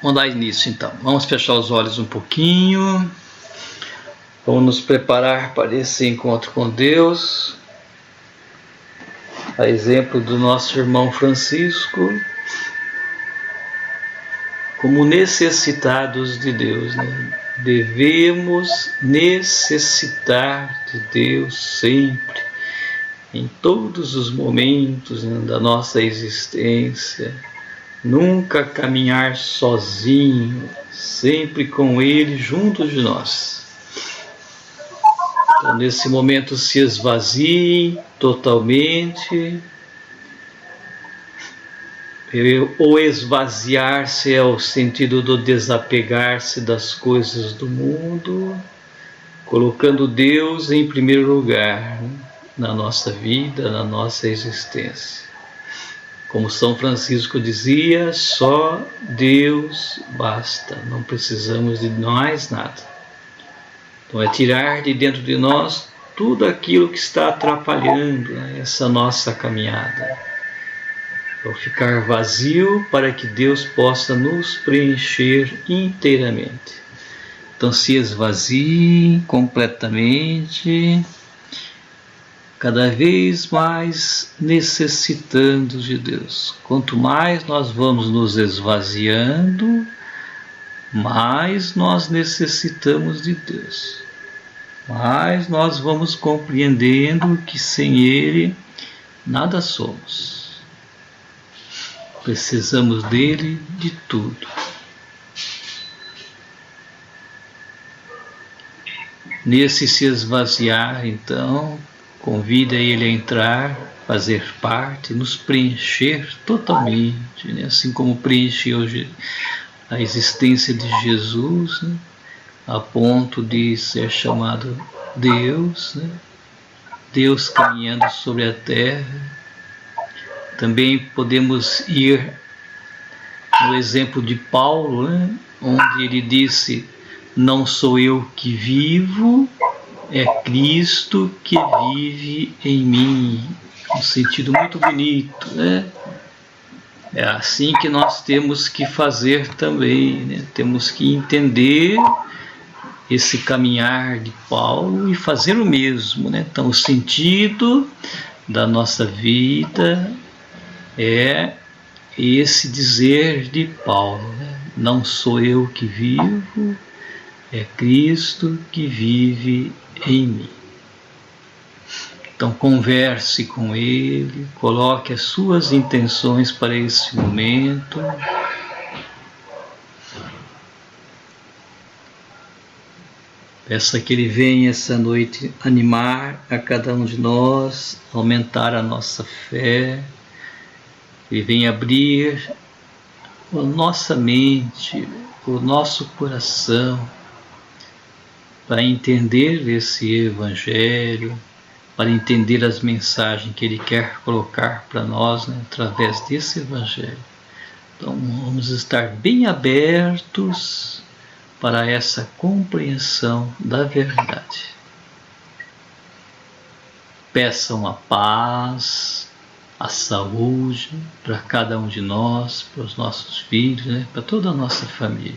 Vamos dar início então. Vamos fechar os olhos um pouquinho. Vamos nos preparar para esse encontro com Deus. A exemplo do nosso irmão Francisco, como necessitados de Deus, né? Devemos necessitar de Deus sempre, em todos os momentos, né, da nossa existência. Nunca caminhar sozinho, sempre com Ele junto de nós. Então, nesse momento, se esvazie totalmente. O esvaziar-se é o sentido do desapegar-se das coisas do mundo, colocando Deus em primeiro lugar, né, na nossa vida, na nossa existência. Como São Francisco dizia, só Deus basta, não precisamos de mais nada. Então é tirar de dentro de nós tudo aquilo que está atrapalhando, né, essa nossa caminhada. É o ficar vazio para que Deus possa nos preencher inteiramente. Então se esvazie completamente, cada vez mais necessitando de Deus. Quanto mais nós vamos nos esvaziando, mais nós necessitamos de Deus. Mais nós vamos compreendendo que sem Ele nada somos. Precisamos dele de tudo. Nesse se esvaziar, então, convida ele a entrar, fazer parte, nos preencher totalmente, né? Assim como preencheu a existência de Jesus, né? A ponto de ser chamado Deus, né? Deus caminhando sobre a terra. Também podemos ir no exemplo de Paulo, né? Onde ele disse: não sou eu que vivo, é Cristo que vive em mim. Um sentido muito bonito, né? É assim que nós temos que fazer também, né? Temos que entender esse caminhar de Paulo e fazer o mesmo, né? Então, o sentido da nossa vida é esse dizer de Paulo, né? Não sou eu que vivo, é Cristo que vive em mim. Então converse com Ele, coloque as suas intenções para esse momento. Peça que Ele venha essa noite animar a cada um de nós, aumentar a nossa fé. Ele vem abrir a nossa mente, o nosso coração, para entender esse Evangelho, para entender as mensagens que Ele quer colocar para nós, né, através desse Evangelho. Então vamos estar bem abertos para essa compreensão da verdade. Peçam a paz, a saúde para cada um de nós, para os nossos filhos, né, para toda a nossa família.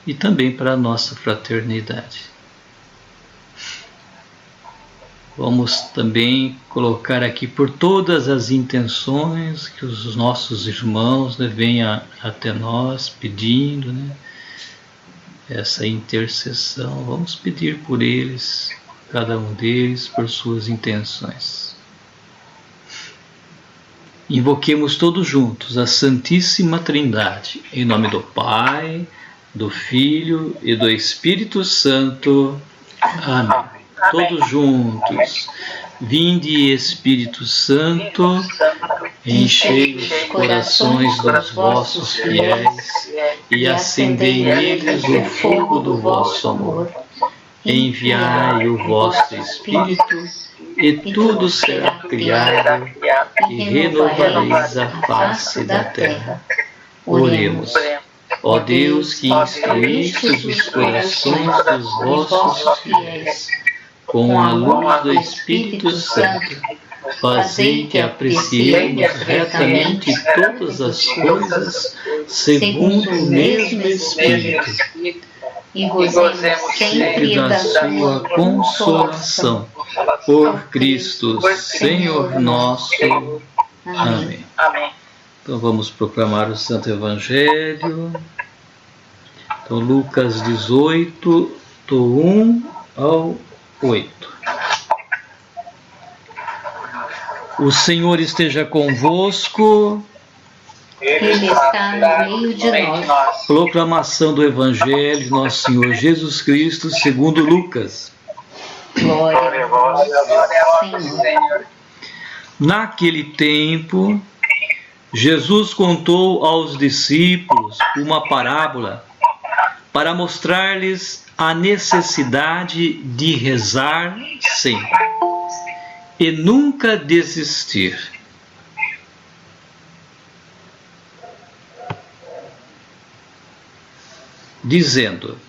E também para a nossa fraternidade. Vamos também colocar aqui por todas as intenções que os nossos irmãos, né, venham até nós pedindo, né, essa intercessão. Vamos pedir por eles, cada um deles, por suas intenções. Invoquemos todos juntos a Santíssima Trindade, em nome do Pai, do Filho e do Espírito Santo. Amém. Todos juntos. Vinde, Espírito Santo, enchei os corações dos vossos fiéis e acendei neles o fogo do vosso amor. Enviai o vosso Espírito e tudo será criado e renovareis a face da terra. Oremos. Ó Deus, que instruístes os corações dos vossos fiéis com a luz do Espírito Santo, fazei que apreciemos retamente todas as coisas, segundo o mesmo Espírito, e gozemos sempre da sua consolação. Por Cristo, Senhor nosso. Amém. Então vamos proclamar o Santo Evangelho. Então, Lucas 18, do 1 ao 8. O Senhor esteja convosco. Ele está no meio de nós. Proclamação do Evangelho de Nosso Senhor Jesus Cristo, segundo Lucas. Glória a vós, Senhor. Naquele tempo, Jesus contou aos discípulos uma parábola para mostrar-lhes a necessidade de rezar sempre e nunca desistir. Dizendo: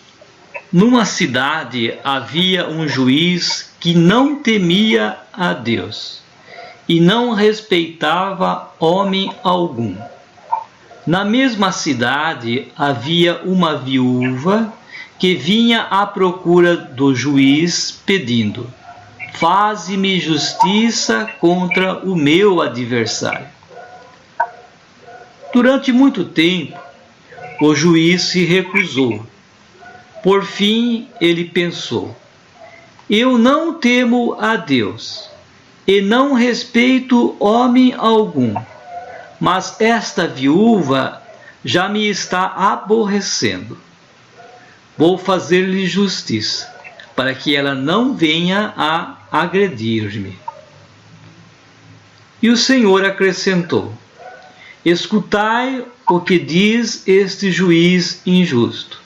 numa cidade havia um juiz que não temia a Deus e não respeitava homem algum. Na mesma cidade havia uma viúva que vinha à procura do juiz pedindo: faze-me justiça contra o meu adversário. Durante muito tempo, o juiz se recusou. Por fim, ele pensou: eu não temo a Deus e não respeito homem algum, mas esta viúva já me está aborrecendo. Vou fazer-lhe justiça, para que ela não venha a agredir-me. E o Senhor acrescentou: escutai o que diz este juiz injusto.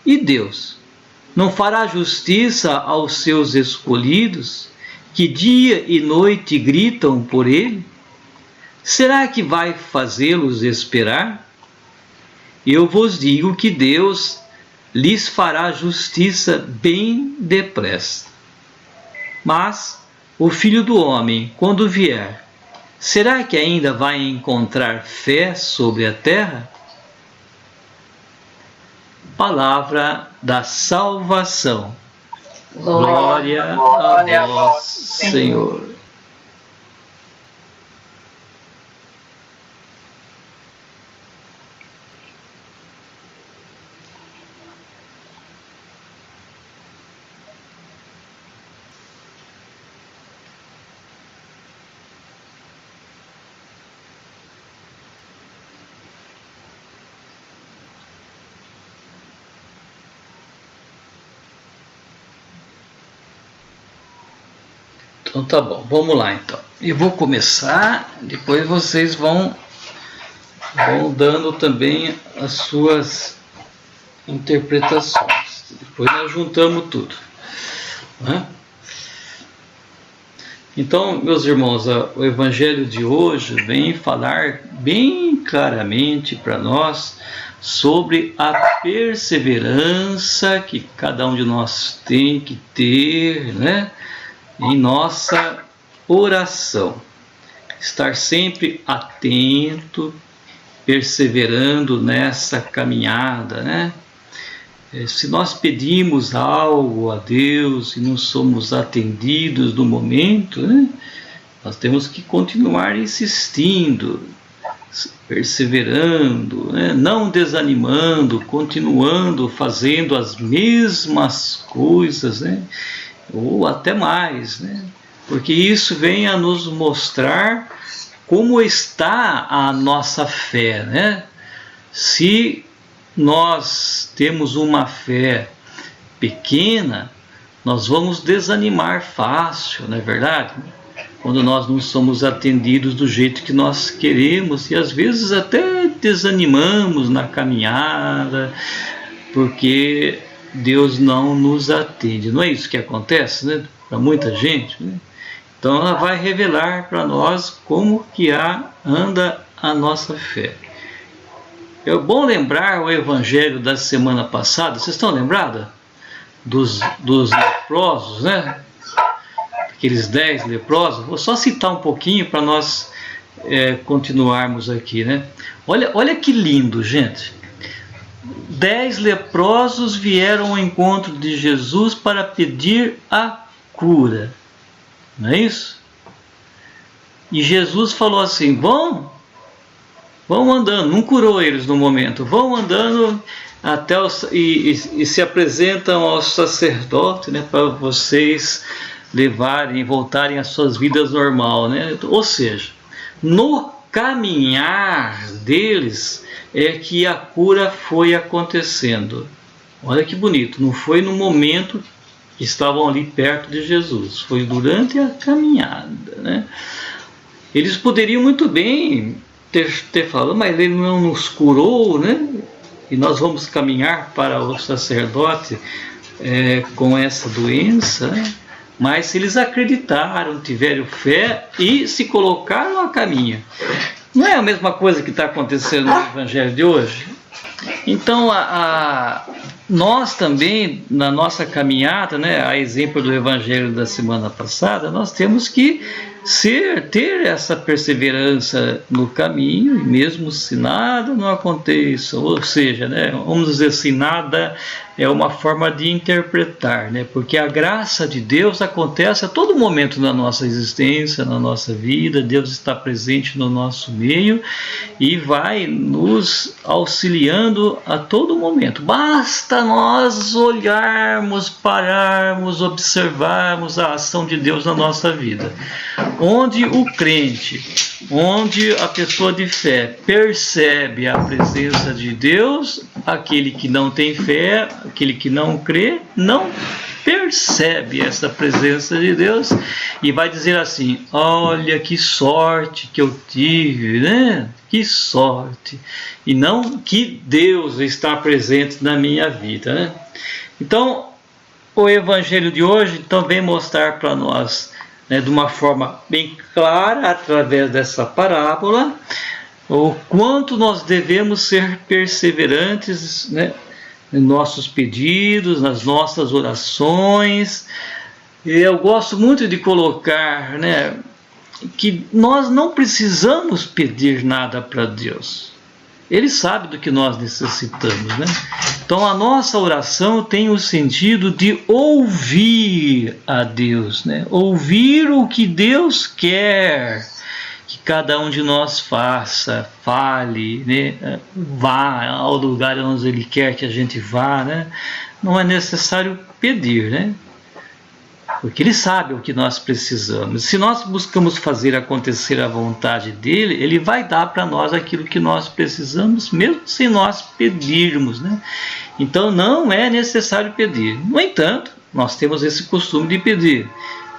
E Deus não fará justiça aos seus escolhidos, que dia e noite gritam por ele? Será que vai fazê-los esperar? Eu vos digo que Deus lhes fará justiça bem depressa. Mas o Filho do Homem, quando vier, será que ainda vai encontrar fé sobre a terra? Palavra da salvação. Glória a vós, Senhor. Então tá bom, vamos lá então. Eu vou começar, depois vocês vão dando também as suas interpretações. Depois nós juntamos tudo, né? Então, meus irmãos, o Evangelho de hoje vem falar bem claramente para nós sobre a perseverança que cada um de nós tem que ter, né, em nossa oração. Estar sempre atento, perseverando nessa caminhada, né? Se nós pedimos algo a Deus e não somos atendidos no momento, né, nós temos que continuar insistindo, perseverando, né, não desanimando, continuando fazendo as mesmas coisas, né, ou até mais, né, porque isso vem a nos mostrar como está a nossa fé, né? Se nós temos uma fé pequena, nós vamos desanimar fácil, não é verdade? Quando nós não somos atendidos do jeito que nós queremos, e às vezes até desanimamos na caminhada, porque Deus não nos atende. Não é isso que acontece, né? Para muita gente, né? Então ela vai revelar para nós como que anda a nossa fé. É bom lembrar o evangelho da semana passada. Vocês estão lembrados dos leprosos, né? aqueles 10 leprosos. Vou só citar um pouquinho para nós continuarmos aqui, né? Olha que lindo, gente. 10 leprosos vieram ao encontro de Jesus para pedir a cura. Não é isso? E Jesus falou assim: vão andando. Não curou eles no momento. Vão andando até e se apresentam ao sacerdote, né, para vocês voltarem às suas vidas normal, né? Ou seja, no caminhar deles é que a cura foi acontecendo. Olha que bonito, não foi no momento que estavam ali perto de Jesus, foi durante a caminhada, né? Eles poderiam muito bem ter falado: mas ele não nos curou, né? E nós vamos caminhar para o sacerdote com essa doença, né? Mas eles acreditaram, tiveram fé e se colocaram a caminho. Não é a mesma coisa que está acontecendo no Evangelho de hoje? Então, nós também, na nossa caminhada, né, a exemplo do Evangelho da semana passada, nós temos que ter essa perseverança no caminho, e mesmo se nada não aconteça, ou seja, né, vamos dizer assim, nada é uma forma de interpretar, né, porque a graça de Deus acontece a todo momento na nossa existência, na nossa vida. Deus está presente no nosso meio e vai nos auxiliando a todo momento. Basta nós olharmos, pararmos, observarmos a ação de Deus na nossa vida. Onde o crente, onde a pessoa de fé percebe a presença de Deus, aquele que não tem fé, aquele que não crê, não percebe essa presença de Deus e vai dizer assim: olha que sorte que eu tive, né? Que sorte! E não que Deus está presente na minha vida, né? Então, o Evangelho de hoje então vem mostrar para nós, né, de uma forma bem clara, através dessa parábola, o quanto nós devemos ser perseverantes, né, em nossos pedidos, nas nossas orações. Eu gosto muito de colocar, né, que nós não precisamos pedir nada para Deus. Ele sabe do que nós necessitamos, né? Então a nossa oração tem o sentido de ouvir a Deus, né? Ouvir o que Deus quer que cada um de nós faça, fale, né? Vá ao lugar onde Ele quer que a gente vá, né? Não é necessário pedir, né? Porque Ele sabe o que nós precisamos. Se nós buscamos fazer acontecer a vontade dEle, Ele vai dar para nós aquilo que nós precisamos, mesmo sem nós pedirmos, né? Então não é necessário pedir. No entanto, nós temos esse costume de pedir.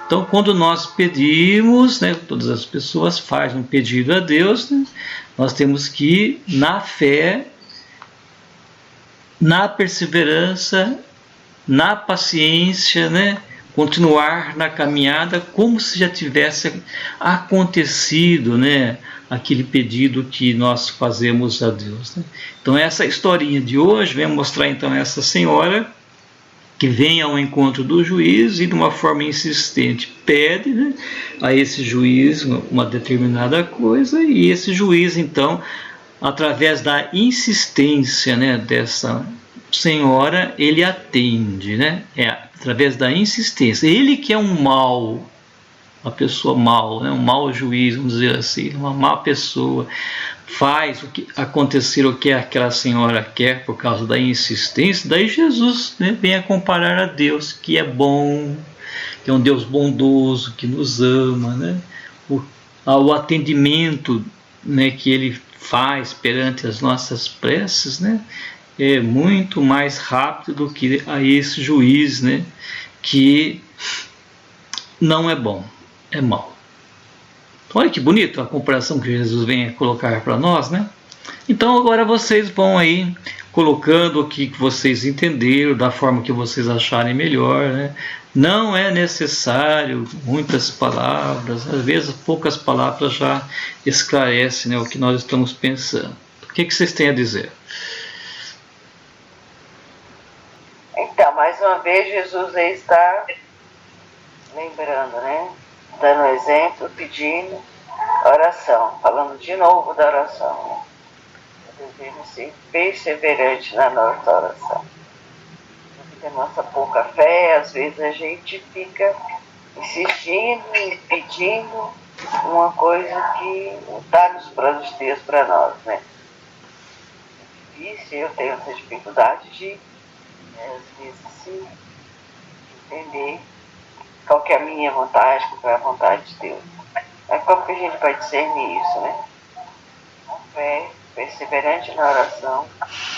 Então, quando nós pedimos, né, todas as pessoas fazem um pedido a Deus, né, nós temos que, na fé, na perseverança, na paciência, né, continuar na caminhada como se já tivesse acontecido, né, aquele pedido que nós fazemos a Deus, né? Então essa historinha de hoje vem mostrar então essa senhora que vem ao encontro do juiz e de uma forma insistente pede, né, a esse juiz uma determinada coisa, e esse juiz então, através da insistência, né, dessa senhora, ele atende, né? Através da insistência. Ele que é um mau, uma pessoa mau, né? Um mau juiz, vamos dizer assim, uma má pessoa, faz acontecer o que aquela senhora quer por causa da insistência. Daí Jesus, né, vem a comparar a Deus, que é bom, que é um Deus bondoso, que nos ama, né? O atendimento, né, que Ele faz perante as nossas preces, né, é muito mais rápido do que a esse juiz, né, que não é bom, é mau. Olha que bonito a comparação que Jesus vem a colocar para nós, né? Então agora vocês vão aí colocando o que vocês entenderam, da forma que vocês acharem melhor, né? Não é necessário muitas palavras, às vezes poucas palavras já esclarecem, né, o que nós estamos pensando. O que vocês têm a dizer? Então, mais uma vez, Jesus está lembrando, né? Dando exemplo, pedindo oração, falando de novo da oração, né? Devemos ser perseverantes na nossa oração. A nossa pouca fé, às vezes a gente fica insistindo e pedindo uma coisa que não está nos planos de Deus para nós, né? É difícil, eu tenho essa dificuldade de, às vezes, entender qual que é a minha vontade, qual é a vontade de Deus. Mas como que a gente vai discernir isso, né? Com fé, perseverante na oração,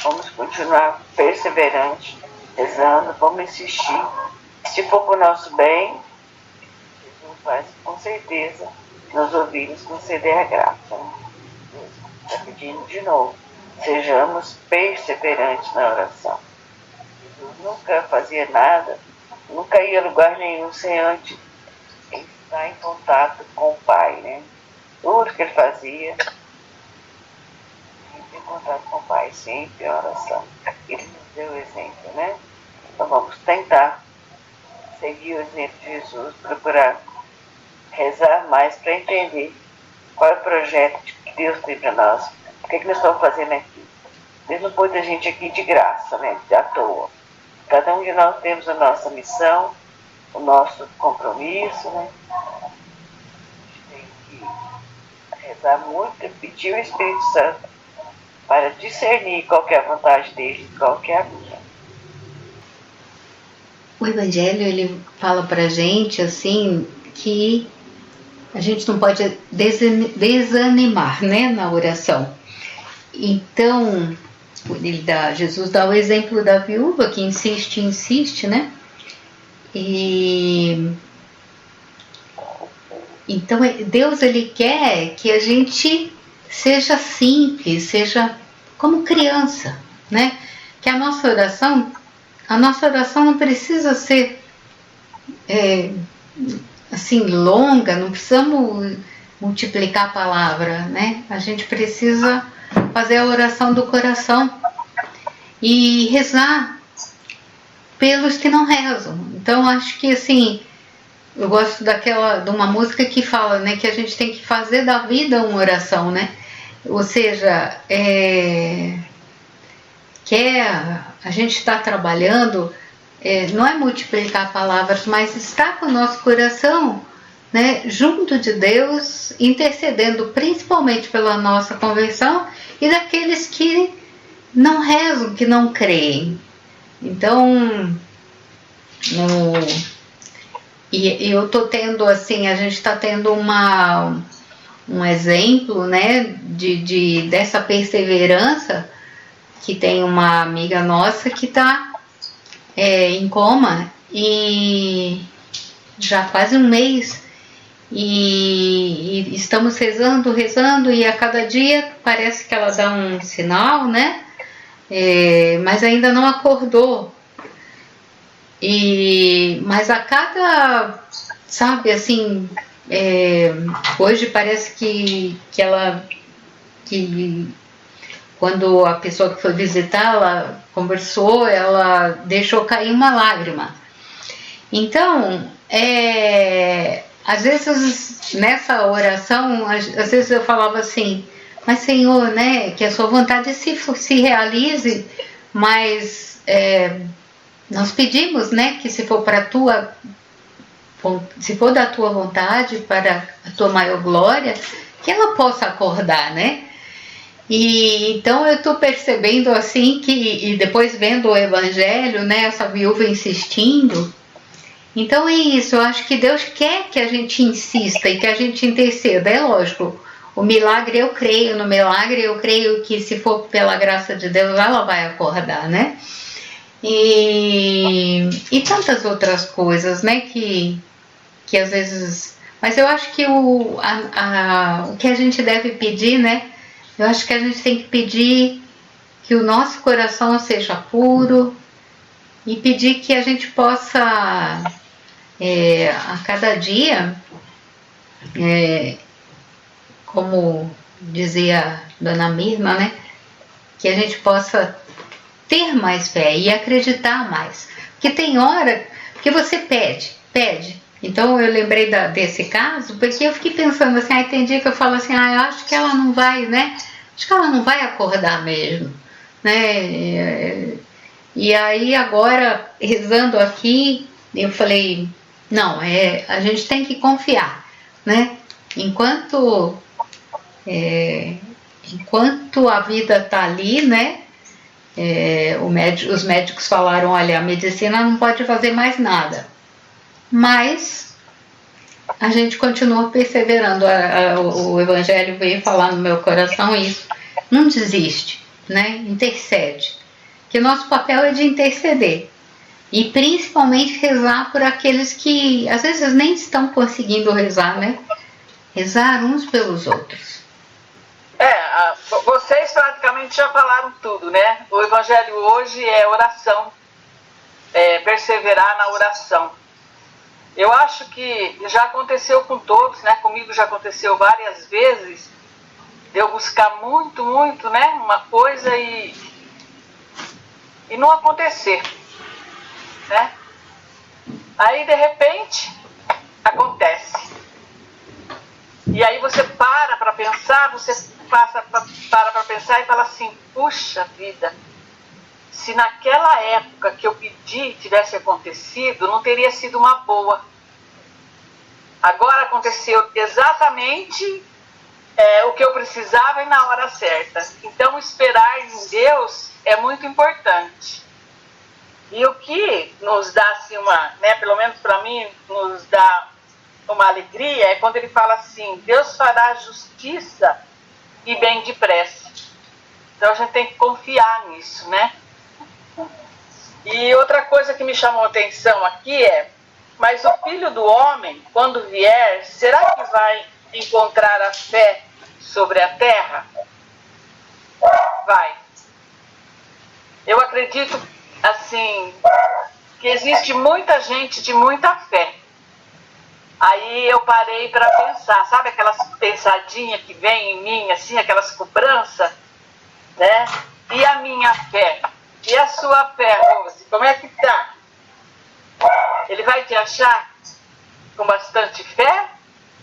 vamos continuar perseverante, rezando, vamos insistir. Se for para o nosso bem, Jesus vai com certeza nos ouvir, nos conceder a graça. Né? Está pedindo de novo, sejamos perseverantes na oração. Jesus nunca fazia nada, nunca ia a lugar nenhum sem antes estar em contato com o Pai, né? Tudo que ele fazia, sempre em contato com o Pai, sempre em oração. Ele nos deu o exemplo, né? Então vamos tentar seguir o exemplo de Jesus, procurar rezar mais para entender qual é o projeto que Deus tem para nós, o que nós estamos fazendo aqui. Deus não pôs a gente aqui de graça, né? À toa. Cada um de nós temos a nossa missão, o nosso compromisso, né? A gente tem que rezar muito e pedir o Espírito Santo para discernir qual que é a vontade dele e qual que é a minha. O Evangelho, ele fala pra gente, assim, que a gente não pode desanimar, né, na oração. Então, Jesus dá o exemplo da viúva que insiste, né? E então Deus, ele quer que a gente seja simples, seja como criança, né? Que a nossa oração não precisa ser assim longa, não precisamos multiplicar a palavra, né? A gente precisa fazer a oração do coração e rezar pelos que não rezam. Então acho que assim, eu gosto de uma música que fala, né, que a gente tem que fazer da vida uma oração, né? Ou seja, a gente está trabalhando, não é multiplicar palavras, mas estar com o nosso coração, né, junto de Deus, intercedendo principalmente pela nossa conversão e daqueles que não rezam, que não creem. Então, e eu tô tendo assim, a gente está tendo um exemplo, né, dessa perseverança, que tem uma amiga nossa que está em coma e já quase um mês, e estamos rezando, e a cada dia parece que ela dá um sinal, né? Mas ainda não acordou. Mas a cada, sabe, assim, hoje parece que quando a pessoa que foi visitar, ela conversou, ela deixou cair uma lágrima. Então, às vezes nessa oração, às vezes eu falava assim, mas Senhor, né, que a sua vontade se realize, mas nós pedimos, né, que se for da tua vontade, para a tua maior glória, que ela possa acordar, né? E então eu estou percebendo assim e depois vendo o Evangelho, né, essa viúva insistindo. Então é isso, eu acho que Deus quer que a gente insista e que a gente interceda. É lógico, o milagre eu creio, no milagre eu creio que se for pela graça de Deus ela vai acordar, né? E tantas outras coisas, né, que às vezes... Mas eu acho que o que a gente deve pedir, né, eu acho que a gente tem que pedir que o nosso coração seja puro e pedir que a gente possa, a cada dia, como dizia Dona Mirna, né, que a gente possa ter mais fé e acreditar mais. Porque tem hora que você pede, Então eu lembrei desse caso, porque eu fiquei pensando assim, tem dia que eu falo assim, eu acho que ela não vai, né? Acho que ela não vai acordar mesmo, né? E aí agora, rezando aqui, eu falei, não, a gente tem que confiar, né? Enquanto a vida tá ali, né? Os médicos falaram, olha, a medicina não pode fazer mais nada. Mas a gente continua perseverando. O Evangelho veio falar no meu coração isso. Não desiste, né? Intercede. Que nosso papel é de interceder. E principalmente rezar por aqueles que às vezes nem estão conseguindo rezar, né? Rezar uns pelos outros. Vocês praticamente já falaram tudo, né? O Evangelho hoje é oração. Perseverar na oração. Eu acho que já aconteceu com todos, né? Comigo já aconteceu várias vezes de eu buscar muito, muito, né? Uma coisa e não acontecer, né? Aí de repente acontece. E aí você para pensar, para pensar e fala assim, puxa vida, se naquela época que eu pedi tivesse acontecido, não teria sido uma boa. Agora aconteceu exatamente o que eu precisava e na hora certa. Então esperar em Deus é muito importante. E o que nos dá assim pelo menos para mim, nos dá uma alegria é quando ele fala assim, Deus fará justiça e bem depressa. Então a gente tem que confiar nisso, né? E outra coisa que me chamou a atenção aqui mas o Filho do Homem, quando vier, será que vai encontrar a fé sobre a terra? Vai. Eu acredito, assim, que existe muita gente de muita fé. Aí eu parei para pensar, sabe aquelas pensadinhas que vem em mim, assim, aquelas cobranças, né? E a minha fé? E a sua fé, Rose? Como é que tá? Ele vai te achar com bastante fé?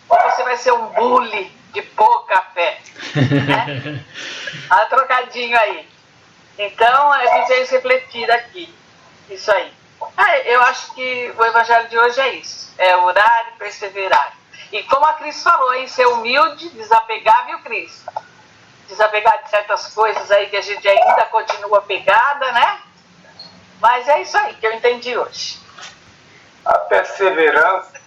Ou você vai ser um bully de pouca fé? Né? Trocadinho aí. Então, a gente tem que refletir aqui. Isso aí. Eu acho que o Evangelho de hoje é isso. É orar e perseverar. E como a Cris falou, em ser humilde, desapegar, viu, Cris? Desapegar de certas coisas aí que a gente ainda continua pegada, né? Mas é isso aí que eu entendi hoje. A perseverança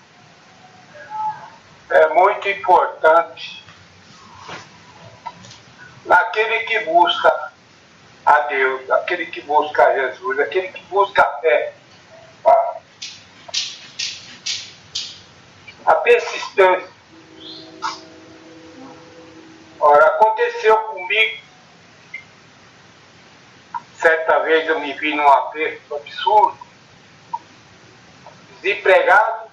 é muito importante naquele que busca a Deus, aquele que busca a Jesus, aquele que busca a fé. A persistência. Ora, aconteceu comigo, certa vez eu me vi num aperto absurdo, desempregado,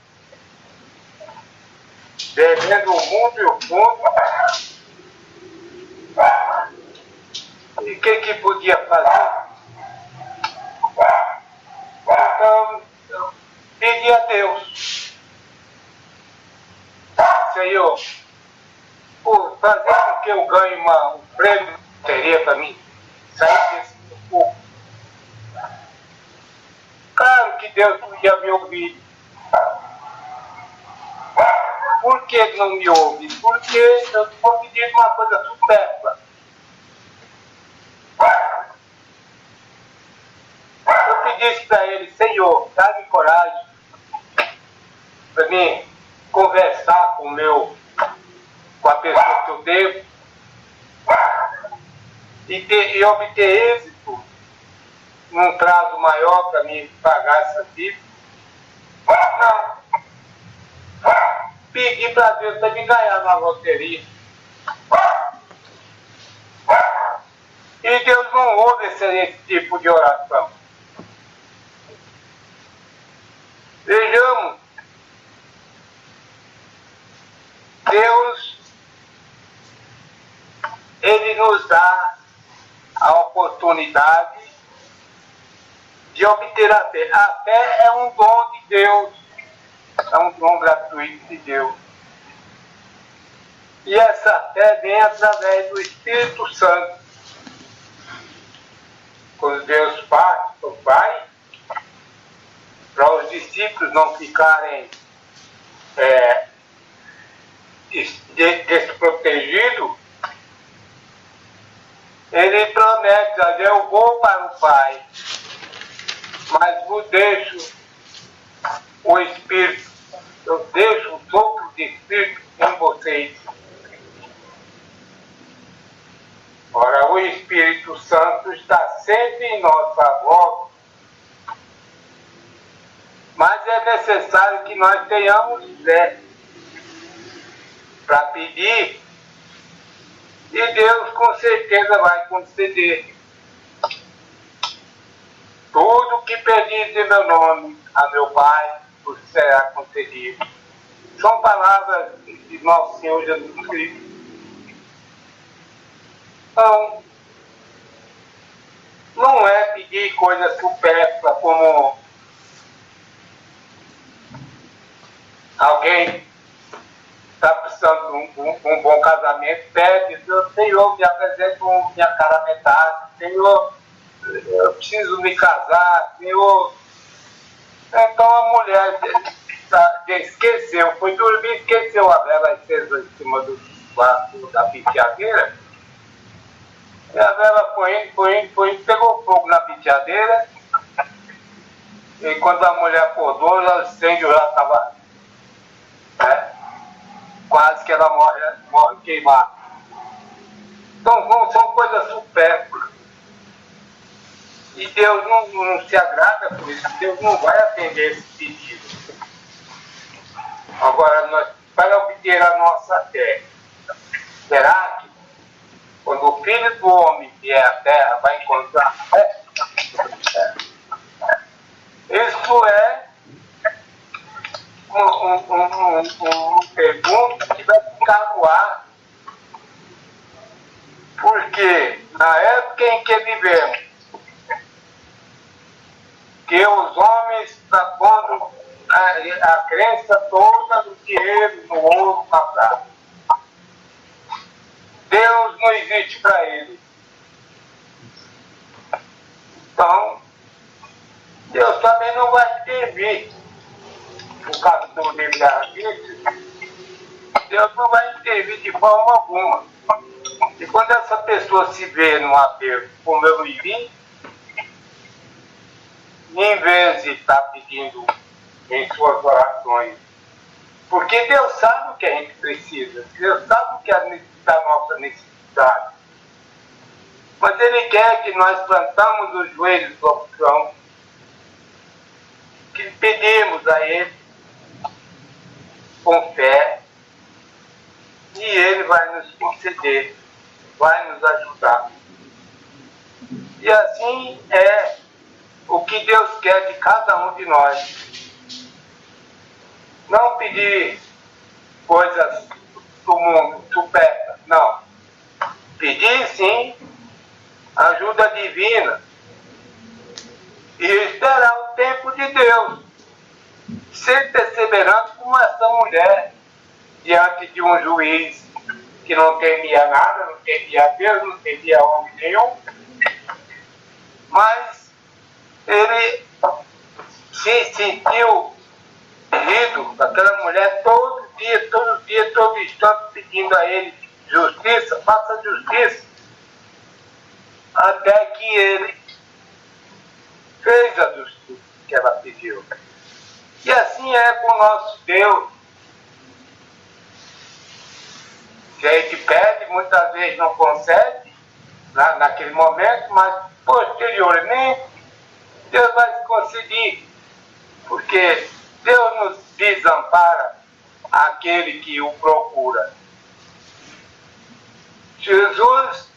devendo o mundo e o fundo. E o que podia fazer? Então, eu pedi a Deus, Senhor, por fazer com que eu ganhe um prêmio de loteria para mim sair desse sufoco. Claro que Deus podia me ouvir. Por que não me ouve? Porque eu estou pedindo uma coisa supérflua. Eu pedisse para ele, Senhor, dá-me coragem para mim conversar com a pessoa que eu devo e obter êxito num prazo maior para mim pagar essa dívida. Não. Pedi para Deus para me ganhar na loteria. E Deus não ouve esse tipo de oração. Vejamos, Deus, Ele nos dá a oportunidade de obter a fé. A fé é um dom de Deus. é um dom gratuito de Deus. E essa fé vem através do Espírito Santo. Quando Deus parte para o Pai, para os discípulos não ficarem desprotegidos, ele promete: eu vou para o Pai, mas vos deixo o Espírito, eu deixo o sopro de Espírito em vocês. Ora, o Espírito Santo está sempre em nossa volta, mas é necessário que nós tenhamos fé para pedir, e Deus com certeza vai conceder. Tudo que pedis em meu nome a meu Pai, vos será concedido. São palavras de nosso Senhor Jesus Cristo. Então, não é pedir coisa supérflua, como alguém está precisando de um bom casamento, pede: Senhor, me apresenta minha cara metade, Senhor, eu preciso me casar, Senhor. Então a mulher esqueceu, foi dormir, esqueceu a vela acesa em cima do quarto da penteadeira. E a vela foi indo, pegou fogo na penteadeira. E quando a mulher acordou, o incêndio já estava, quase que ela morre queimada. Então são coisas supérfluas. E Deus não se agrada por isso. Deus não vai atender esse pedido. Agora, para obter a nossa fé, será que quando o Filho do Homem vier à Terra vai encontrar fé? Isso é uma pergunta que vai ficar no ar. Porque na época em que vivemos, que os homens estão pondo a crença toda no dinheiro, no ouro, na prata. Deus não existe para eles. Então, Deus também não vai intervir. No caso do livre-arbítrio, Deus não vai intervir de forma alguma. E quando essa pessoa se vê num aperto como eu vivi, em vez de estar pedindo em suas orações, porque Deus sabe o que a gente precisa, Deus sabe o que é a nossa necessidade, mas Ele quer que nós plantamos os joelhos do chão, que pedimos a Ele com fé, e Ele vai nos conceder, vai nos ajudar. E assim é o que Deus quer de cada um de nós. Não pedir coisas do mundo, supérfluas, não. Pedir, sim, ajuda divina. E esperar o tempo de Deus. Ser perseverante como essa mulher, diante de um juiz que não temia nada, não temia Deus, não temia homem nenhum. Mas ele se sentiu ferido, aquela mulher todo dia, todo instante pedindo a ele justiça, faça justiça, até que ele fez a justiça que ela pediu. E assim é com o nosso Deus. Que a gente pede, muitas vezes não consegue, naquele momento, mas posteriormente Deus vai se conceder, porque Deus nos desampara aquele que o procura. Jesus,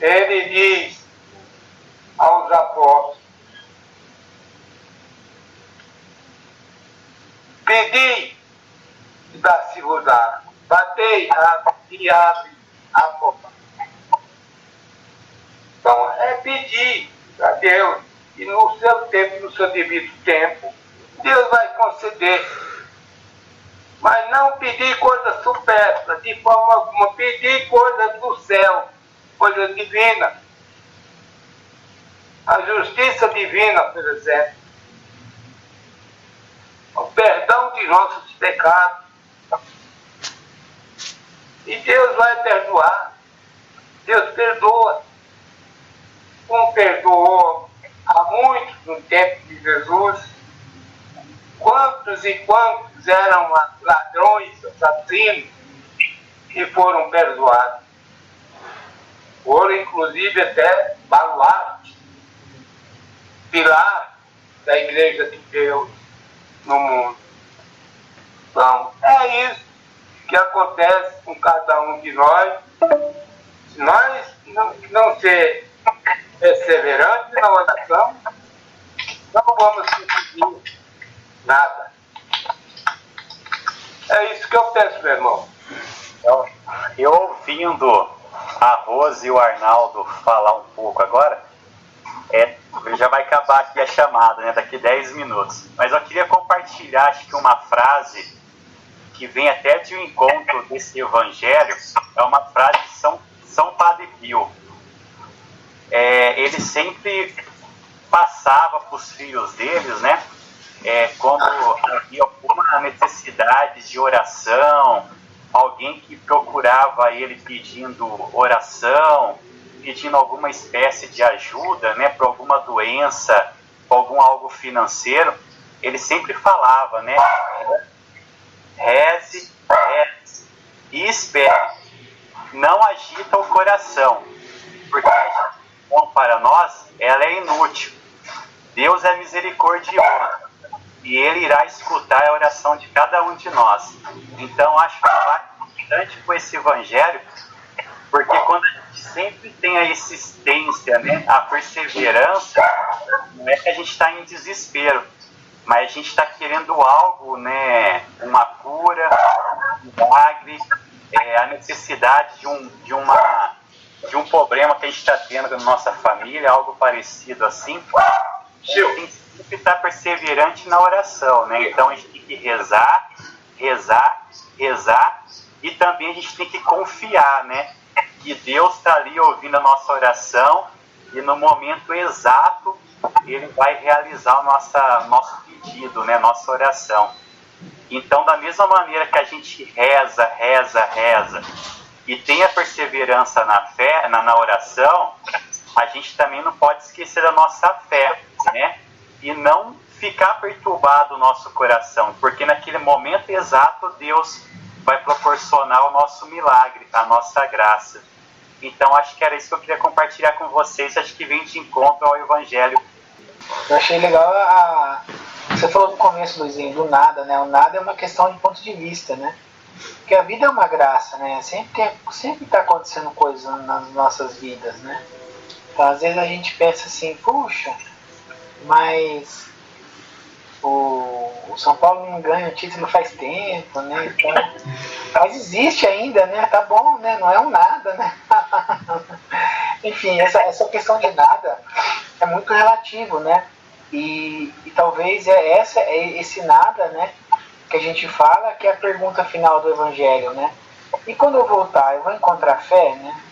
ele diz aos apóstolos: pedi e dá-se-vos-á, batei e abre a porta. Então é pedir a Deus, e no seu tempo, no seu devido tempo, Deus vai conceder. Mas não pedir coisa supérflua, de forma alguma, pedir coisa do céu, coisa divina. A justiça divina, por exemplo. O perdão de nossos pecados. E Deus vai perdoar. Deus perdoa. Como perdoou há muitos no tempo de Jesus. Quantos e quantos eram ladrões, assassinos, e foram perdoados. Foram inclusive até baluarte, pilar da Igreja de Deus no mundo. Então, é isso que acontece com cada um de nós. Se nós não ser perseverantes na oração, não vamos conseguir nada. É isso que eu penso, meu irmão. Eu ouvindo a Rose e o Arnaldo falar um pouco agora, já vai acabar aqui a chamada, né, daqui 10 minutos. Mas eu queria compartilhar, acho que uma frase que vem até de um encontro desse evangelho, é uma frase de São Padre Pio. Ele sempre passava para os filhos deles, né, quando havia alguma necessidade de oração, alguém que procurava ele pedindo oração, pedindo alguma espécie de ajuda, né, para alguma doença, algum algo financeiro, ele sempre falava, né, reze e espere, não agita o coração, porque a agitação para nós, ela é inútil. Deus é misericordioso e Ele irá escutar a oração de cada um de nós. Então, acho que vai bastante com esse evangelho, porque quando a gente sempre tem a insistência, né, a perseverança, não é que a gente está em desespero, mas a gente está querendo algo, né, uma cura, um milagre, a necessidade de um problema que a gente está tendo na nossa família, algo parecido assim. Tem que sempre estar perseverante na oração, né? Então a gente tem que rezar, e também a gente tem que confiar, né, que Deus está ali ouvindo a nossa oração e no momento exato Ele vai realizar o nosso pedido, né, nossa oração. Então, da mesma maneira que a gente reza e tem a perseverança na fé, na oração, a gente também não pode esquecer da nossa fé, né? E não ficar perturbado o nosso coração, porque naquele momento exato Deus vai proporcionar o nosso milagre, a nossa graça. Então, acho que era isso que eu queria compartilhar com vocês, acho que vem de encontro ao Evangelho. Eu achei legal você falou no começo, Luizinho, do nada, né? O nada é uma questão de ponto de vista, né? Porque a vida é uma graça, né? Sempre tá acontecendo coisa nas nossas vidas, né? Então, às vezes a gente pensa assim, puxa, mas o São Paulo não ganha o título faz tempo, né? Então, mas existe ainda, né? Tá bom, né? Não é um nada, né? Enfim, essa questão de nada é muito relativo, né? E talvez esse nada, né, que a gente fala, que é a pergunta final do Evangelho, né? E quando eu voltar, eu vou encontrar fé, né?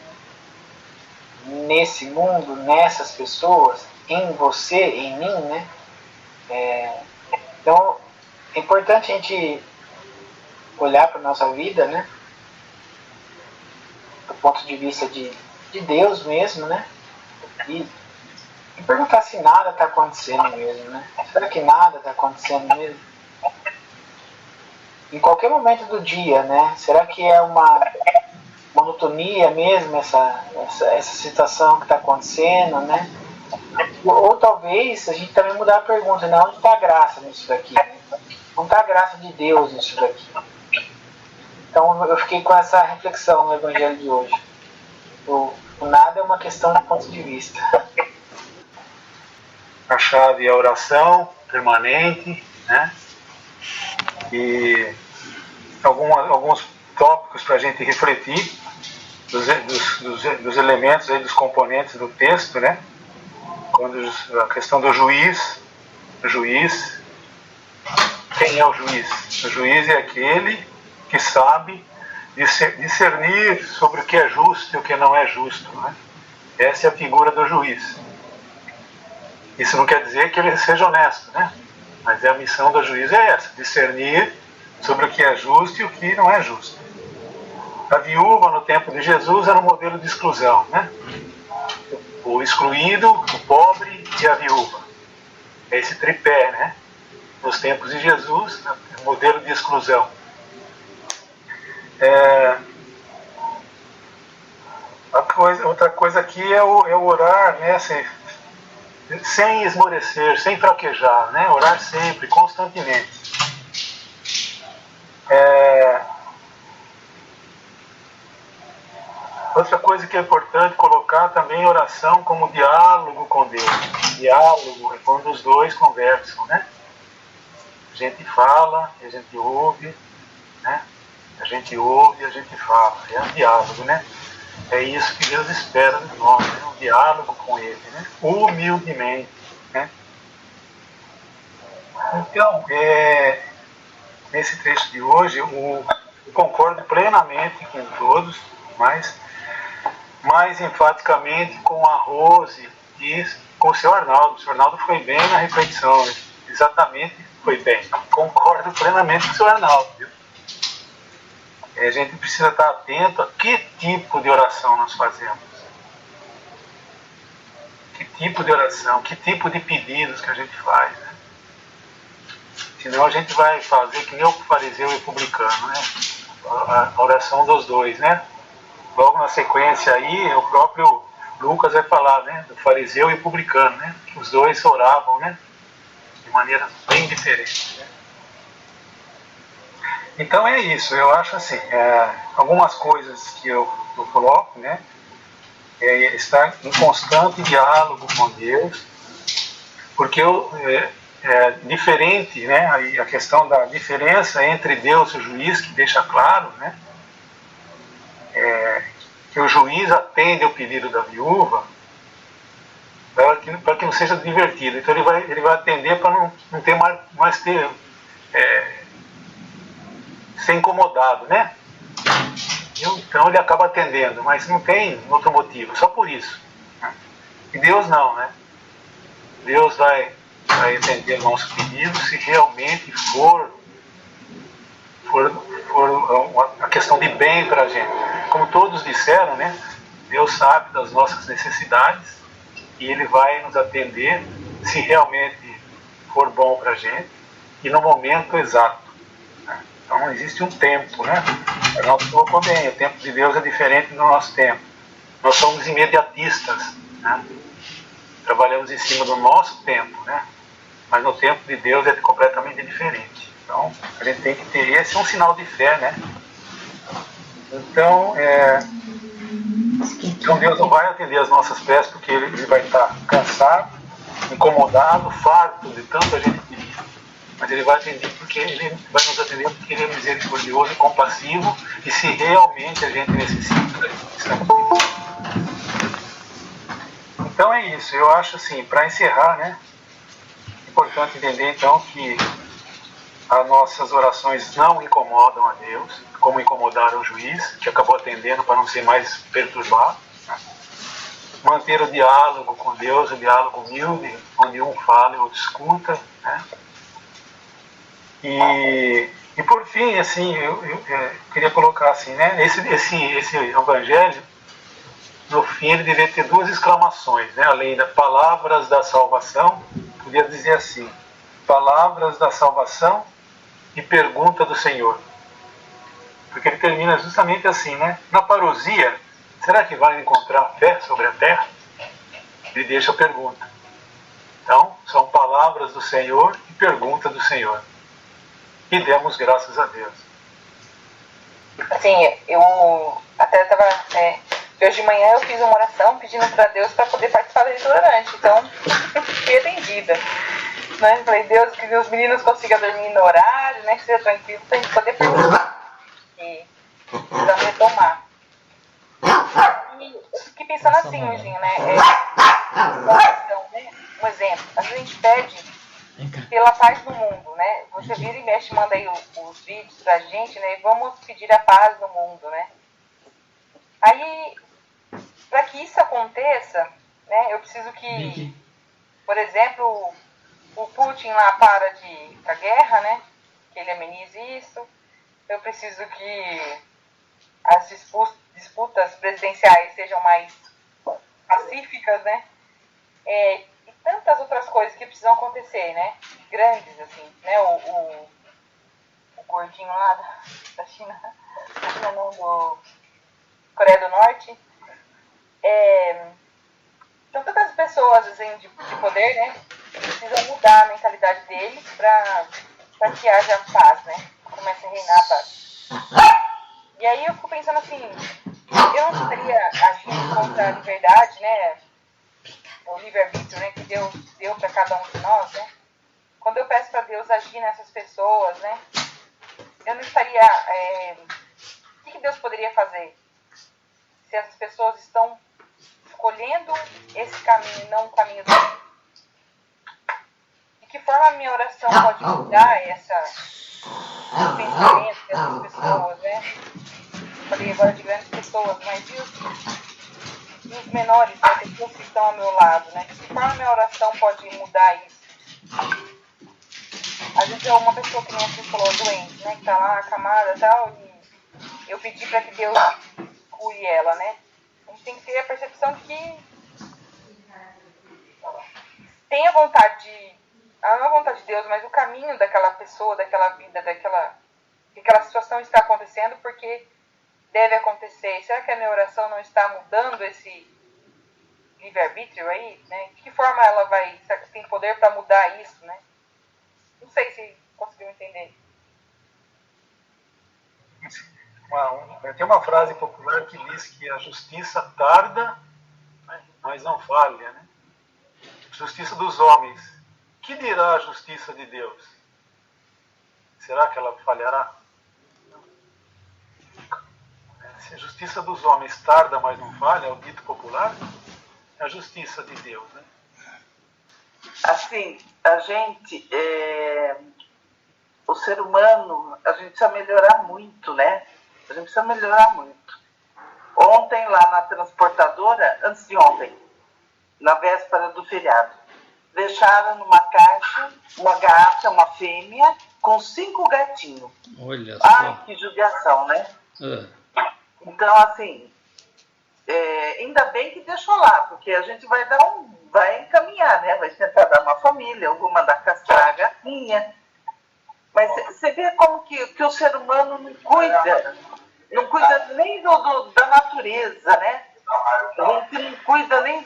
Nesse mundo, nessas pessoas, em você, em mim, né? Então, é importante a gente olhar para a nossa vida, né? Do ponto de vista de Deus mesmo, né? E perguntar se nada está acontecendo mesmo, né? Será que nada está acontecendo mesmo? Em qualquer momento do dia, né? Será que é uma monotonia mesmo essa situação que está acontecendo, né? Ou talvez a gente também mudar a pergunta, né? Onde está a graça nisso daqui? Né? Onde está a graça de Deus nisso daqui? Então eu fiquei com essa reflexão no Evangelho de hoje. O nada é uma questão de ponto de vista. A chave é a oração permanente, né? E alguns tópicos para a gente refletir dos elementos aí, dos componentes do texto, né? quando a questão do juiz, quem é o juiz? O juiz é aquele que sabe discernir sobre o que é justo e o que não é justo, né? Essa é a figura do juiz. Isso não quer dizer que ele seja honesto, né? Mas a missão do juiz é essa, discernir sobre o que é justo e o que não é justo. A viúva no tempo de Jesus era um modelo de exclusão, né? O excluído, o pobre e a viúva. É esse tripé, né? Nos tempos de Jesus, né? Modelo de exclusão. Outra coisa aqui é o orar, né? Sem esmorecer, sem fraquejar, né? Orar sempre, constantemente. Outra coisa que é importante colocar também oração como diálogo com Deus. Diálogo é quando os dois conversam, né? A gente fala e a gente ouve, né? A gente ouve e a gente fala. É um diálogo, né? É isso que Deus espera de nós, né? Um diálogo com Ele, né? Humildemente, né? Então, nesse trecho de hoje, eu concordo plenamente com todos, mas mais enfaticamente com a Rose e com o seu Arnaldo. O seu Arnaldo foi bem na reflexão, né? Exatamente foi bem. Concordo plenamente com o seu Arnaldo. Viu? A gente precisa estar atento a que tipo de oração nós fazemos. Que tipo de oração, que tipo de pedidos que a gente faz. Né? Senão a gente vai fazer que nem o fariseu e o publicano, né? A oração dos dois, né? Logo na sequência aí, o próprio Lucas vai falar, né? Do fariseu e publicano, né? Os dois oravam, né? De maneira bem diferente. Né? Então é isso, eu acho assim, algumas coisas que eu coloco, né? Estar em constante diálogo com Deus, porque diferente, né? A questão da diferença entre Deus e o juiz, que deixa claro, né? Que o juiz atende ao pedido da viúva para que não seja divertido. Então ele vai atender para não ter mais ter ser incomodado, né? Então ele acaba atendendo, mas não tem outro motivo, só por isso. E Deus não, né? Deus vai atender o nosso pedido se realmente for a questão de bem para a gente. Como todos disseram, né? Deus sabe das nossas necessidades e Ele vai nos atender se realmente for bom para a gente e no momento exato. Então não existe um tempo, né? A gente colocou bem, o tempo de Deus é diferente do nosso tempo. Nós somos imediatistas, né? Trabalhamos em cima do nosso tempo, né? Mas no tempo de Deus é completamente diferente. Então a gente tem que ter, esse é um sinal de fé, né? Então, Deus não vai atender as nossas preces porque ele vai estar cansado, incomodado, farto de tanta gente pedir. Mas ele vai atender porque ele vai nos atender porque ele é misericordioso e compassivo e se realmente a gente necessita, estamos pedindo. Então é isso, eu acho assim, para encerrar, né? É importante entender então que as nossas orações não incomodam a Deus, como incomodaram o juiz, que acabou atendendo para não ser mais perturbado. Né? Manter o diálogo com Deus, o diálogo humilde, onde um fala e o outro escuta. Né? E por fim, assim, eu queria colocar assim, né? Esse evangelho, no fim, ele deveria ter duas exclamações, né? Além das palavras da salvação, podia dizer assim: palavras da salvação e pergunta do Senhor. Porque ele termina justamente assim, né? Na parousia, será que vai encontrar fé sobre a terra? Ele deixa a pergunta. Então, são palavras do Senhor e pergunta do Senhor. E demos graças a Deus. Assim, eu até estava... hoje de manhã eu fiz uma oração pedindo para Deus para poder participar da leitura orante. Então, fui atendida. Né? Falei, Deus, que os meninos consigam dormir no horário, né? Que seja tranquilo para a gente poder participar. E então retomar. E eu fiquei pensando assim, Luizinho, né? Oração, né? um exemplo, a gente pede pela paz no mundo, né? Você vira e mexe, manda aí os vídeos pra gente, né? E vamos pedir a paz no mundo, né? Aí, para que isso aconteça, né? Eu preciso que, por exemplo, o Putin lá para de a guerra, né? Que ele amenize isso. Eu preciso que as disputas presidenciais sejam mais pacíficas, né? E tantas outras coisas que precisam acontecer, né? Grandes, assim, né? O gordinho lá da China, não, do Coreia do Norte. São tantas pessoas, assim, de poder, né? Que precisam mudar a mentalidade deles para que haja paz, né? Comece a reinar a paz. E aí eu fico pensando assim, eu não estaria agindo contra a liberdade, né? O livre-arbítrio, né, que Deus deu para cada um de nós, né? Quando eu peço para Deus agir nessas pessoas, né? Eu não estaria... o que Deus poderia fazer? Se essas pessoas estão escolhendo esse caminho, não o caminho dele. De que forma a minha oração pode mudar esse pensamento dessas pessoas, né? Falei agora de grandes pessoas, mas e os menores, né? Pessoas que estão ao meu lado, né? De que forma a minha oração pode mudar isso? Às vezes é uma pessoa que nem você falou, doente, né? Que tá lá acamada e tal, e eu pedi para que Deus cure ela, né? A gente tem que ter a percepção de que tem a vontade não a vontade de Deus, mas o caminho daquela pessoa, daquela vida, que aquela situação está acontecendo porque deve acontecer. Será que a minha oração não está mudando esse livre-arbítrio aí, né? De que forma ela tem poder para mudar isso, né? Não sei se conseguiu entender. Tem uma frase popular que diz que a justiça tarda, mas não falha, né? Justiça dos homens. Que dirá a justiça de Deus? Será que ela falhará? Se a justiça dos homens tarda, mas não falha, é o dito popular, é a justiça de Deus, né? Assim, a gente, o ser humano, a gente precisa melhorar muito, né? A gente precisa melhorar muito. Ontem, lá na transportadora, antes de ontem, na véspera do feriado, deixaram numa caixa uma gata, uma fêmea, com 5 gatinhos. Olha só. Ai, que judiação, né? Então, assim, ainda bem que deixou lá, porque a gente vai encaminhar, né? Vai tentar dar uma família, eu vou mandar castrar a gatinha. Mas você vê como que o ser humano não cuida nem da natureza, né? A gente não cuida nem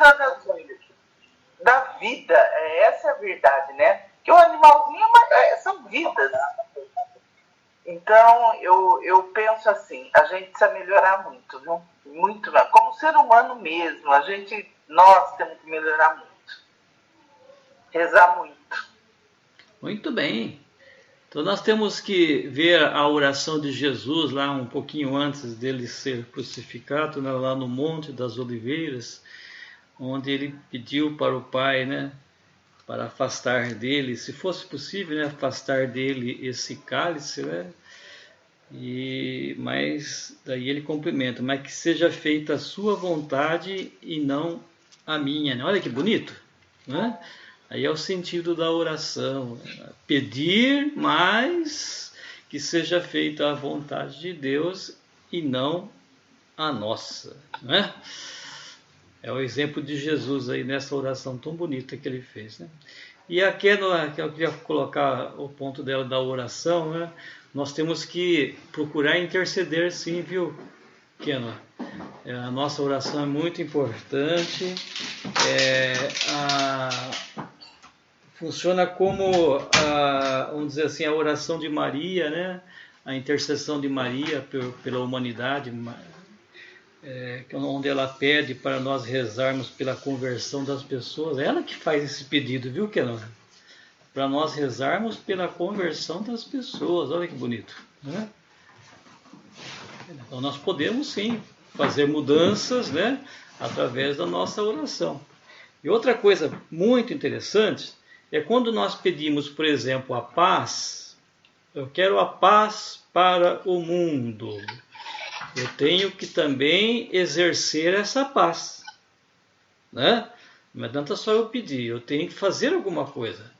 da vida, essa é a verdade, né? Que o animalzinho são vidas. Então, eu penso assim, a gente precisa melhorar muito, viu? Muito, como ser humano mesmo, nós temos que melhorar muito. Rezar muito. Muito bem. Então nós temos que ver a oração de Jesus lá um pouquinho antes dele ser crucificado, né, lá no Monte das Oliveiras, onde ele pediu para o Pai, né, para afastar dele, se fosse possível, né, afastar dele esse cálice, né, mas daí ele complementa, mas que seja feita a sua vontade e não a minha, né? Olha que bonito, né? Aí é o sentido da oração, né? Pedir, mas que seja feita a vontade de Deus e não a nossa, né? É o exemplo de Jesus aí nessa oração tão bonita que ele fez, né? E aqui eu queria colocar o ponto dela da oração, né? Nós temos que procurar interceder sim, viu, Keno? A nossa oração é muito importante. Funciona como, vamos dizer assim, a oração de Maria, né? A intercessão de Maria pela humanidade, onde ela pede para nós rezarmos pela conversão das pessoas. É ela que faz esse pedido, viu, Kenan? Para nós rezarmos pela conversão das pessoas. Olha que bonito, né? Então nós podemos sim fazer mudanças, né, através da nossa oração. E outra coisa muito interessante é quando nós pedimos, por exemplo, a paz. Eu quero a paz para o mundo. Eu tenho que também exercer essa paz, né? Não adianta só eu pedir, eu tenho que fazer alguma coisa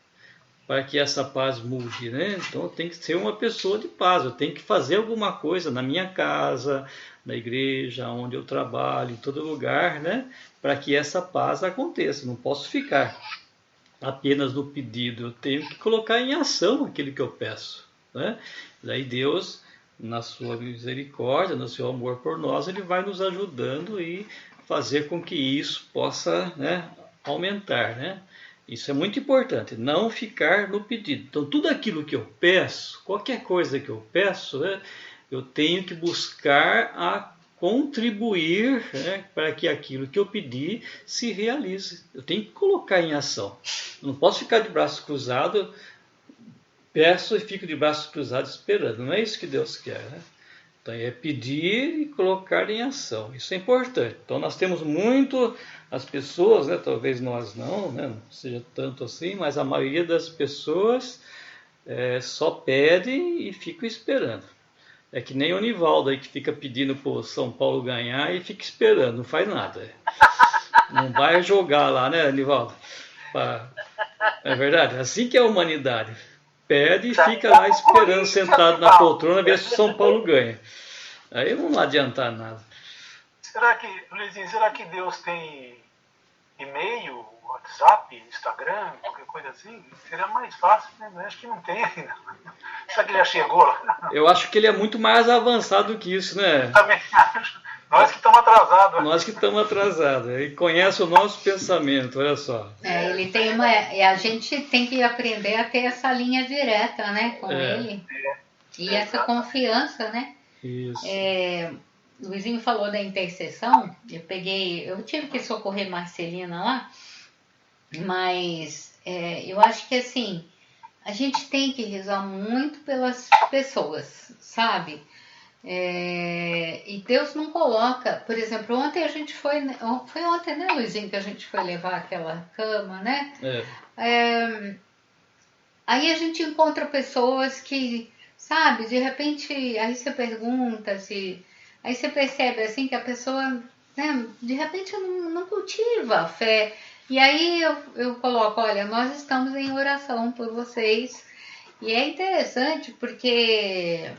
para que essa paz mude, né? Então eu tenho que ser uma pessoa de paz, eu tenho que fazer alguma coisa na minha casa, na igreja, onde eu trabalho, em todo lugar, né? Para que essa paz aconteça. Não posso ficar apenas no pedido, eu tenho que colocar em ação aquilo que eu peço, né? Daí Deus, na sua misericórdia, no seu amor por nós, Ele vai nos ajudando e fazer com que isso possa, né, aumentar, né? Isso é muito importante, não ficar no pedido. Então, tudo aquilo que eu peço, qualquer coisa que eu peço, né, eu tenho que buscar a contribuir, né, para que aquilo que eu pedi se realize. Eu tenho que colocar em ação. Eu não posso ficar de braços cruzados, peço e fico de braços cruzados esperando. Não é isso que Deus quer, né? Então é pedir e colocar em ação. Isso é importante. Então nós temos muito as pessoas, né, talvez nós não, né, não seja tanto assim, mas a maioria das pessoas só pede e fica esperando. É que nem o Nivaldo aí que fica pedindo para o São Paulo ganhar e fica esperando, não faz nada. Não vai jogar lá, né, Nivaldo? É verdade, assim que é a humanidade. Pede e fica lá esperando, sentado na poltrona, ver se o São Paulo ganha. Aí não vai adiantar nada. Luizinho, será que Deus tem e-mail, WhatsApp, Instagram, qualquer coisa assim? Seria mais fácil, né? Acho que não tem ainda. Será que ele já chegou lá? Eu acho que ele é muito mais avançado do que isso, né? Também acho. Nós que estamos atrasados. Nós que estamos atrasados. Ele conhece o nosso pensamento, olha só. Ele tem uma. E a gente tem que aprender a ter essa linha direta, né, com ele. E essa confiança, né? Isso. O Luizinho falou da intercessão. Eu tive que socorrer Marcelina lá, mas eu acho que assim, a gente tem que rezar muito pelas pessoas, sabe? E Deus não coloca, por exemplo, ontem a gente foi ontem, né, Luizinho, que a gente foi levar aquela cama, né? Aí a gente encontra pessoas que, sabe, de repente, aí você pergunta aí você percebe assim que a pessoa, né, de repente não cultiva a fé. E aí eu coloco, olha, nós estamos em oração por vocês. E é interessante porque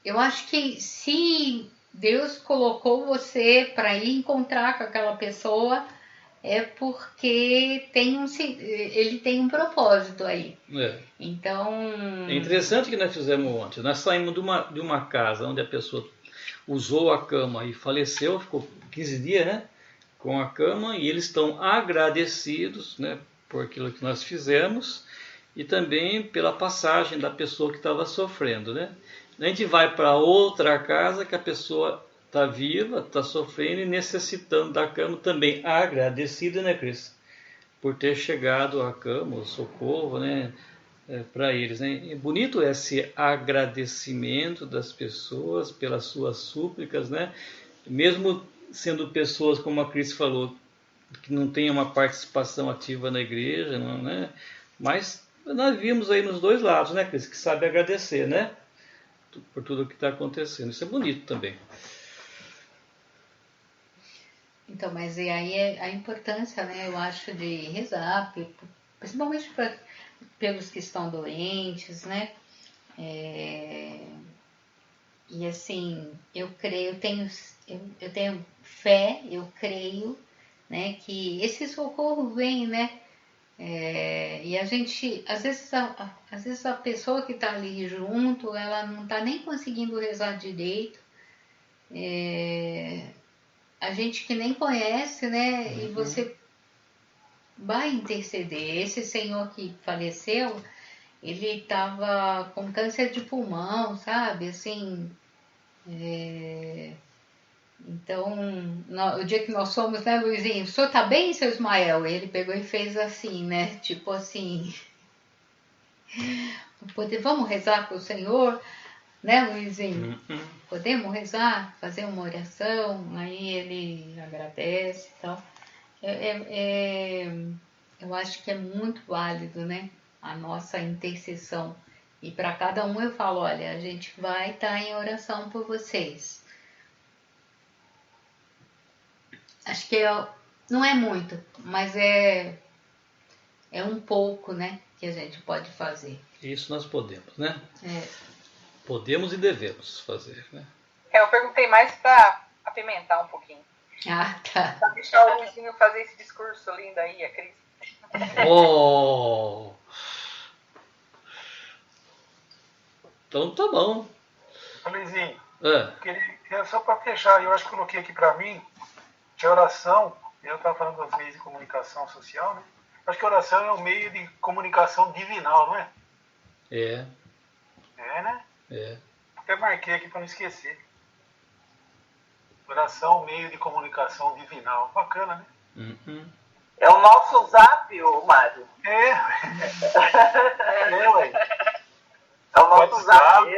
eu acho que se Deus colocou você para ir encontrar com aquela pessoa, é porque ele tem um propósito aí. Então... É interessante que nós fizemos ontem. Nós saímos de uma casa onde a pessoa usou a cama e faleceu, ficou 15 dias, né, com a cama, e eles estão agradecidos, né, por aquilo que nós fizemos e também pela passagem da pessoa que estava sofrendo, né. A gente vai para outra casa que a pessoa está viva, está sofrendo e necessitando da cama também, agradecida, né, Cris, por ter chegado à cama, o socorro, né, para eles, né? É bonito esse agradecimento das pessoas pelas suas súplicas, né? Mesmo sendo pessoas, como a Cris falou, que não tem uma participação ativa na igreja, não, né? Mas nós vimos aí nos dois lados, né, Cris, que sabe agradecer, né? Por tudo que está acontecendo. Isso é bonito também. Então, mas e aí a importância, né, eu acho, de rezar, principalmente pelos que estão doentes, né? E assim, eu creio, eu tenho fé, eu creio, né, que esse socorro vem, né? E a gente, às vezes a pessoa que está ali junto, ela não está nem conseguindo rezar direito. A gente que nem conhece, né? E você vai interceder. Esse senhor que faleceu, ele estava com câncer de pulmão, sabe? Assim, então, o dia que nós fomos, né, Luizinho? O senhor tá bem, seu Ismael? Ele pegou e fez assim, né? Tipo assim, vamos rezar para o Senhor, né, Luizinho? Podemos rezar, fazer uma oração? Aí ele agradece e tal. eu acho que é muito válido, né? A nossa intercessão. E para cada um eu falo, olha, a gente vai estar em oração por vocês. Acho que não é muito, mas é um pouco, né? Que a gente pode fazer. Isso nós podemos, né? É. Podemos e devemos fazer, né? Eu perguntei mais para apimentar um pouquinho. Ah, tá. Pra deixar o Luizinho fazer esse discurso lindo aí, a Cris. Oh! Então tá bom. Luizinho, É. queria só para fechar, eu acho que coloquei aqui para mim que a oração, eu estava falando dos meios de comunicação social, né? Acho que a oração é um meio de comunicação divinal, não é? É. É, né? É. Até marquei aqui para não esquecer. Oração, meio de comunicação divinal. Bacana, né? Uhum. É o nosso zap, ô Mário. É, ué. É o nosso zap.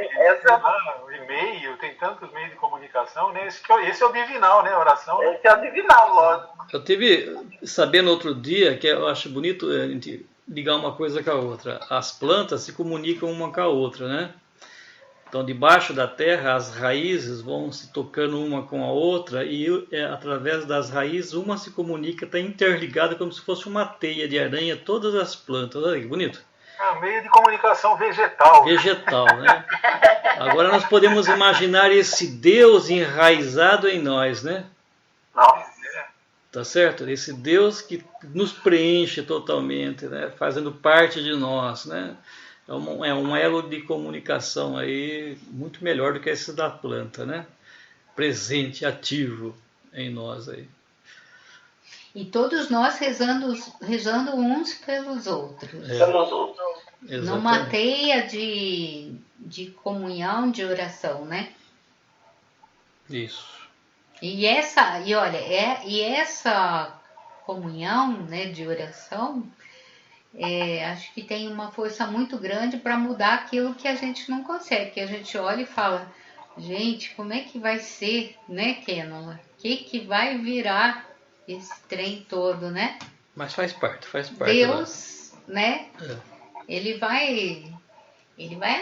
O e-mail, tem tantos meios de comunicação, né? Esse é o divinal, né? A oração. Né? Esse é o divinal, lógico. Eu tive sabendo outro dia que eu acho bonito a gente ligar uma coisa com a outra. As plantas se comunicam uma com a outra, né? Então, debaixo da terra, as raízes vão se tocando uma com a outra e através das raízes uma se comunica, está interligada como se fosse uma teia de aranha, todas as plantas. Olha que bonito. É meio de comunicação vegetal. Vegetal, né? Agora nós podemos imaginar esse Deus enraizado em nós, né? Nossa. Tá certo? Esse Deus que nos preenche totalmente, né? Fazendo parte de nós, né? É um elo de comunicação aí muito melhor do que esse da planta, né? Presente, ativo em nós aí. E todos nós rezando uns pelos outros. É. Pelos outros. Numa teia de comunhão, de oração, né? Isso. E essa comunhão, né, de oração, acho que tem uma força muito grande para mudar aquilo que a gente não consegue, que a gente olha e fala, gente, como é que vai ser, né, Kenola? O que vai virar esse trem todo, né? Mas faz parte. Deus, né? É. Ele vai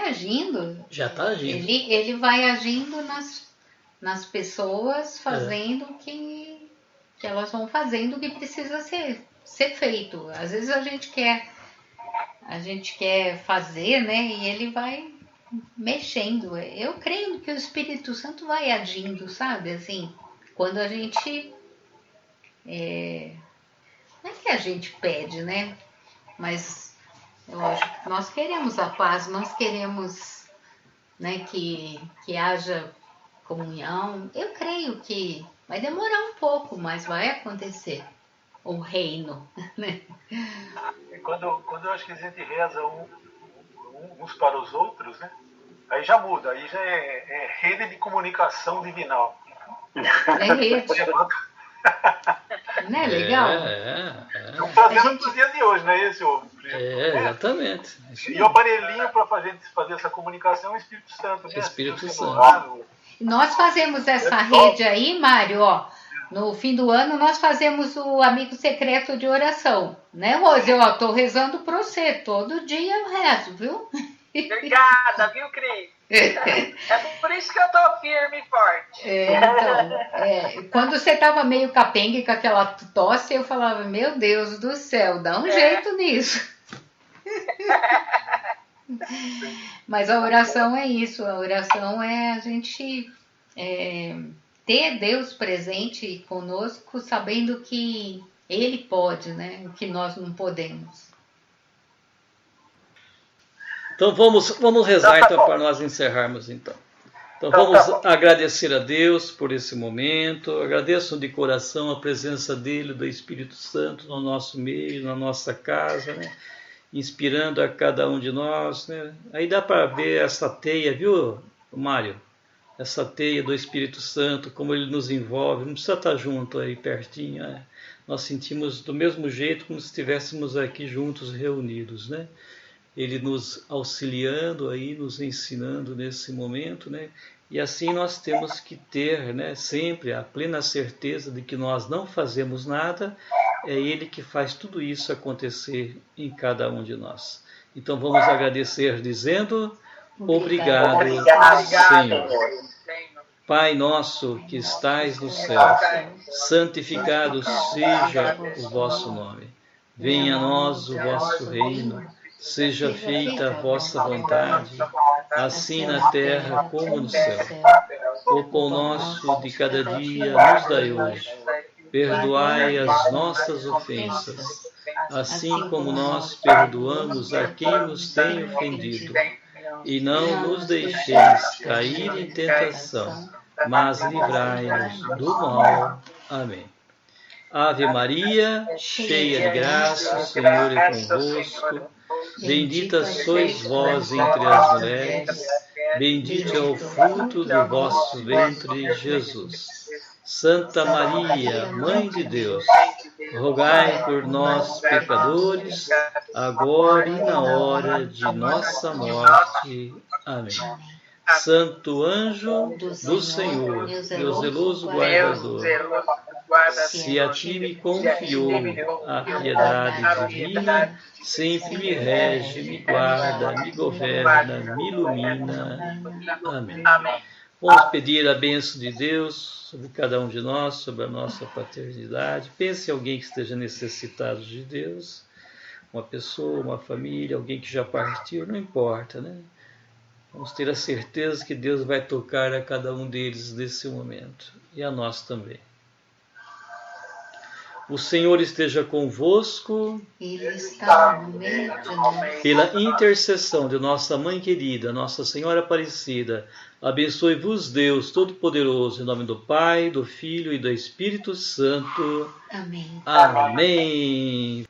agindo. Já está agindo. Ele vai agindo nas pessoas, fazendo o que elas vão fazendo o que precisa ser feito. Às vezes a gente quer fazer, né? E ele vai mexendo. Eu creio que o Espírito Santo vai agindo, sabe? Assim, quando a gente não é que a gente pede, né? Mas lógico, nós queremos a paz, nós queremos, né, que haja comunhão. Eu creio que vai demorar um pouco, mas vai acontecer o reino, né? Quando eu acho que a gente reza uns para os outros, né? Aí já muda, aí já é rede de comunicação divinal. É rede. Não é legal? Estamos fazendo para os dias de hoje, não é esse o exatamente. E o aparelhinho para fazer essa comunicação é o Espírito Santo, né? Espírito Santo. Nós fazemos essa rede aí, Mário, ó. No fim do ano nós fazemos o amigo secreto de oração, né, Rose? Ó, tô rezando para você, todo dia eu rezo, viu? Obrigada, viu, Cris? É por isso que eu tô firme e forte. Então, quando você tava meio capenga com aquela tosse, eu falava, meu Deus do céu, dá um jeito nisso. Mas a oração é isso, a oração é a gente ter Deus presente conosco, sabendo que Ele pode, né? O que nós não podemos. Então vamos rezar então para nós encerrarmos então. Então vamos agradecer a Deus por esse momento. Agradeço de coração a presença dele, do Espírito Santo no nosso meio, na nossa casa, né? Inspirando a cada um de nós, né? Aí dá para ver essa teia, viu, Mário? Essa teia do Espírito Santo, como ele nos envolve. Não precisa estar junto aí pertinho, né? Nós sentimos do mesmo jeito como se estivéssemos aqui juntos, reunidos, né? Ele nos auxiliando aí, nos ensinando nesse momento, né? E assim nós temos que ter, né, sempre a plena certeza de que nós não fazemos nada é Ele que faz tudo isso acontecer em cada um de nós. Então vamos agradecer dizendo: obrigado, Senhor. Pai nosso que estais no céu, santificado seja o vosso nome. Venha a nós o vosso reino, seja feita a vossa vontade, assim na terra como no céu. O pão nosso de cada dia nos dai hoje. Perdoai as nossas ofensas, assim como nós perdoamos a quem nos tem ofendido. E não nos deixeis cair em tentação, mas livrai-nos do mal. Amém. Ave Maria, cheia de graça, o Senhor é convosco. Bendita sois vós entre as mulheres, bendito é o fruto do vosso ventre, Jesus. Santa Maria, Mãe de Deus, rogai por nós, pecadores, agora e na hora de nossa morte. Amém. Santo anjo do Senhor, meu zeloso guardador, se a ti me confiou a piedade divina, sempre me rege, me guarda, me governa, me ilumina. Amém. Vamos pedir a bênção de Deus sobre cada um de nós, sobre a nossa paternidade. Pense em alguém que esteja necessitado de Deus, uma pessoa, uma família, alguém que já partiu, não importa, né? Vamos ter a certeza que Deus vai tocar a cada um deles nesse momento, e a nós também. O Senhor esteja convosco. Ele está no meio de nós. Pela intercessão de nossa Mãe querida, Nossa Senhora Aparecida, abençoe-vos Deus Todo-Poderoso, em nome do Pai, do Filho e do Espírito Santo. Amém. Amém.